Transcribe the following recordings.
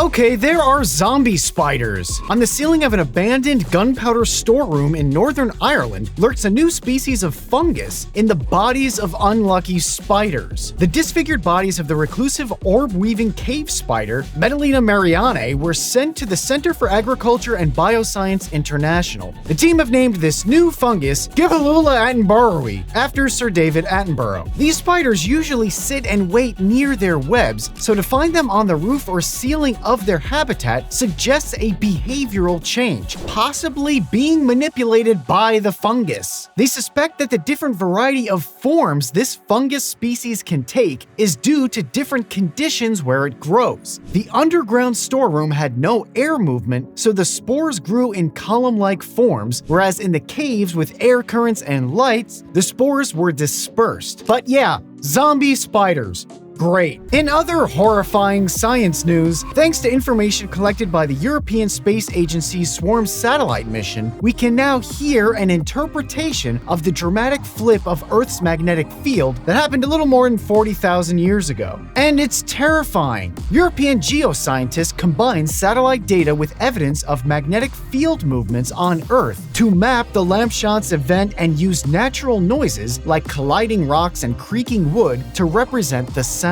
Okay, there are zombie spiders. On the ceiling of an abandoned gunpowder storeroom in Northern Ireland lurks a new species of fungus in the bodies of unlucky spiders. The disfigured bodies of the reclusive orb-weaving cave spider, Metalina marianae, were sent to the Center for Agriculture and Bioscience International. The team have named this new fungus Gibelula attenboroughi, after Sir David Attenborough. These spiders usually sit and wait near their webs, so to find them on the roof or ceiling of their habitat suggests a behavioral change, possibly being manipulated by the fungus. They suspect that the different variety of forms this fungus species can take is due to different conditions where it grows. The underground storeroom had no air movement, so the spores grew in column-like forms, whereas in the caves with air currents and lights, the spores were dispersed. But yeah, zombie spiders. Great. In other horrifying science news, thanks to information collected by the European Space Agency's Swarm satellite mission, we can now hear an interpretation of the dramatic flip of Earth's magnetic field that happened a little more than 40,000 years ago. And it's terrifying. European geoscientists combined satellite data with evidence of magnetic field movements on Earth to map the Lampshan's event and use natural noises like colliding rocks and creaking wood to represent the sounds.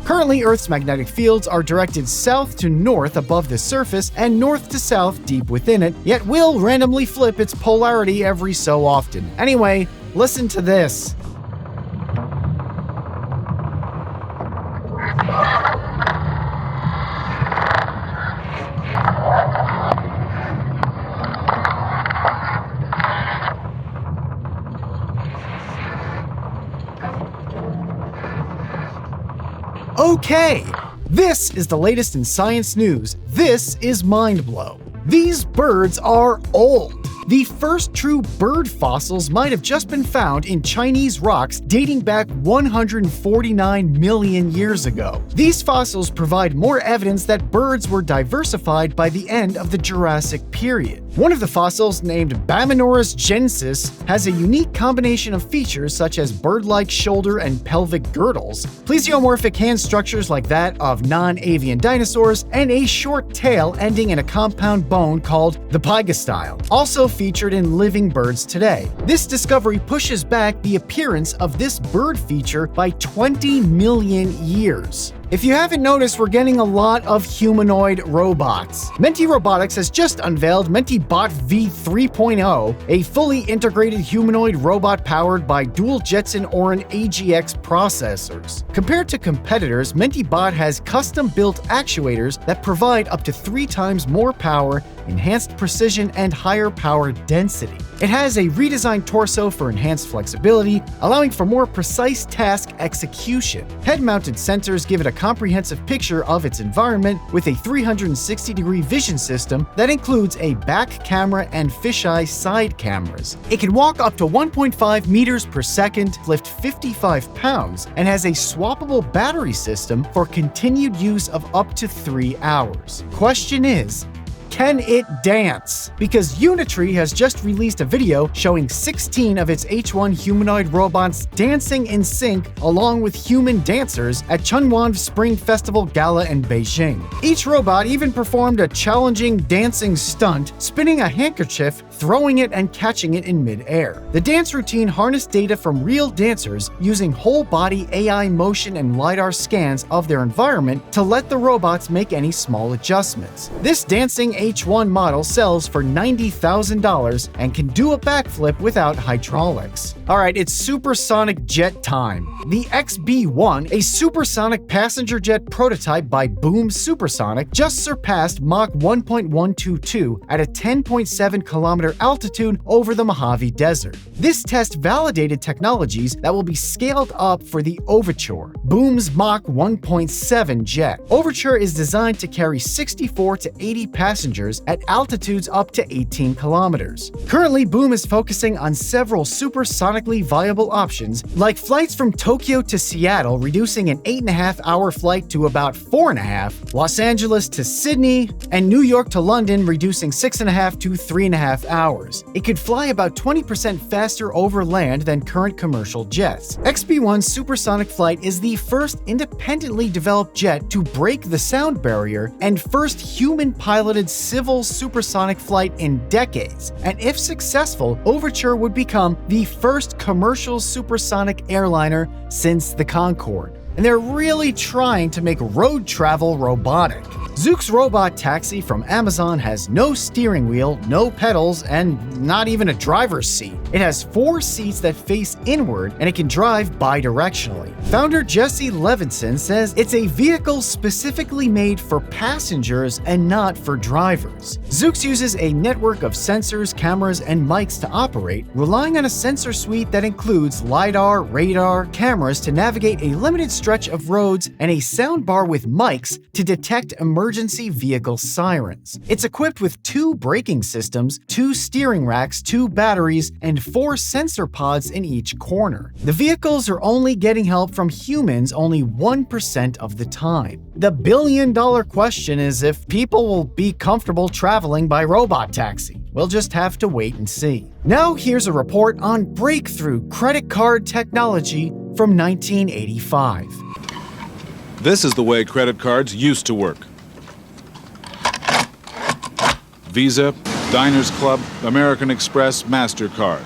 Currently, Earth's magnetic fields are directed south to north above the surface and north to south deep within it, yet will randomly flip its polarity every so often. Anyway, listen to this. Okay, this is the latest in science news. This is Mindblow. These birds are old. The first true bird fossils might have just been found in Chinese rocks dating back 149 million years ago. These fossils provide more evidence that birds were diversified by the end of the Jurassic period. One of the fossils, named Baminoris gensis, has a unique combination of features such as bird-like shoulder and pelvic girdles, plesiomorphic hand structures like that of non-avian dinosaurs, and a short tail ending in a compound bone called the pygostyle, also featured in living birds today. This discovery pushes back the appearance of this bird feature by 20 million years. If you haven't noticed, we're getting a lot of humanoid robots. Mentee Robotics has just unveiled Mentee Bot V3.0, a fully integrated humanoid robot powered by dual Jetson Orin AGX processors. Compared to competitors, Mentee Bot has custom-built actuators that provide up to 3 times more power, enhanced precision, and higher power density. It has a redesigned torso for enhanced flexibility, allowing for more precise task execution. Head-mounted sensors give it a comprehensive picture of its environment with a 360-degree vision system that includes a back camera and fisheye side cameras. It can walk up to 1.5 meters per second, lift 55 pounds, and has a swappable battery system for continued use of up to 3 hours. Question is, can it dance? Because Unitree has just released a video showing 16 of its H1 humanoid robots dancing in sync along with human dancers at Chunwan Spring Festival Gala in Beijing. Each robot even performed a challenging dancing stunt, spinning a handkerchief, throwing it, and catching it in mid-air. The dance routine harnessed data from real dancers using whole-body AI motion and LiDAR scans of their environment to let the robots make any small adjustments. This dancing H1 model sells for $90,000 and can do a backflip without hydraulics. Alright, it's Supersonic Jet time. The XB-1, a supersonic passenger jet prototype by Boom Supersonic, just surpassed Mach 1.122 at a 10.7 kilometer altitude over the Mojave Desert. This test validated technologies that will be scaled up for the Overture, Boom's Mach 1.7 jet. Overture is designed to carry 64 to 80 passengers passengers at altitudes up to 18 kilometers. Currently, Boom is focusing on several supersonically viable options, like flights from Tokyo to Seattle, reducing an 8.5-hour flight to about 4.5, Los Angeles to Sydney, and New York to London, reducing 6.5 to 3.5 hours. It could fly about 20% faster over land than current commercial jets. XB-1's supersonic flight is the first independently developed jet to break the sound barrier and first human-piloted civil supersonic flight in decades. And if successful, Overture would become the first commercial supersonic airliner since the Concorde. And they're really trying to make road travel robotic. Zoox robot taxi from Amazon has no steering wheel, no pedals, and not even a driver's seat. It has 4 seats that face inward, and it can drive bi-directionally. Founder Jesse Levinson says it's a vehicle specifically made for passengers and not for drivers. Zoox uses a network of sensors, cameras, and mics to operate, relying on a sensor suite that includes LiDAR, radar, cameras to navigate a limited stretch of roads, and a soundbar with mics to detect emergency vehicle sirens. It's equipped with 2 braking systems, 2 steering racks, 2 batteries, and 4 sensor pods in each corner. The vehicles are only getting help from humans only 1% of the time. The billion-dollar question is if people will be comfortable traveling by robot taxi. We'll just have to wait and see. Now here's a report on breakthrough credit card technology from 1985. This is the way credit cards used to work. Visa, Diners Club, American Express, MasterCard.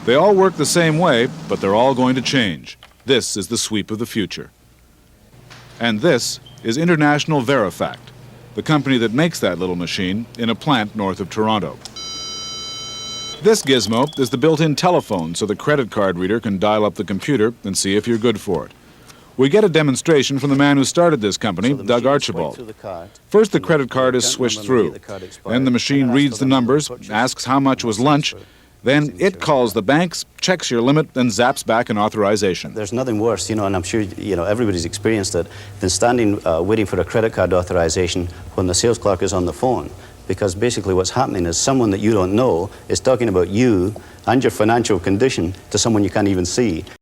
They all work the same way, but they're all going to change. This is the sweep of the future. And this is International Verifact, the company that makes that little machine in a plant north of Toronto. This gizmo is the built-in telephone so the credit card reader can dial up the computer and see if you're good for it. We get a demonstration from the man who started this company, Doug Archibald. First, the credit card is swished through. Then the machine reads the numbers, asks how much was lunch, then it calls the banks, checks your limit, and zaps back an authorization. There's nothing worse, and I'm sure, everybody's experienced it, than standing waiting for a credit card authorization when the sales clerk is on the phone. Because basically what's happening is someone that you don't know is talking about you and your financial condition to someone you can't even see.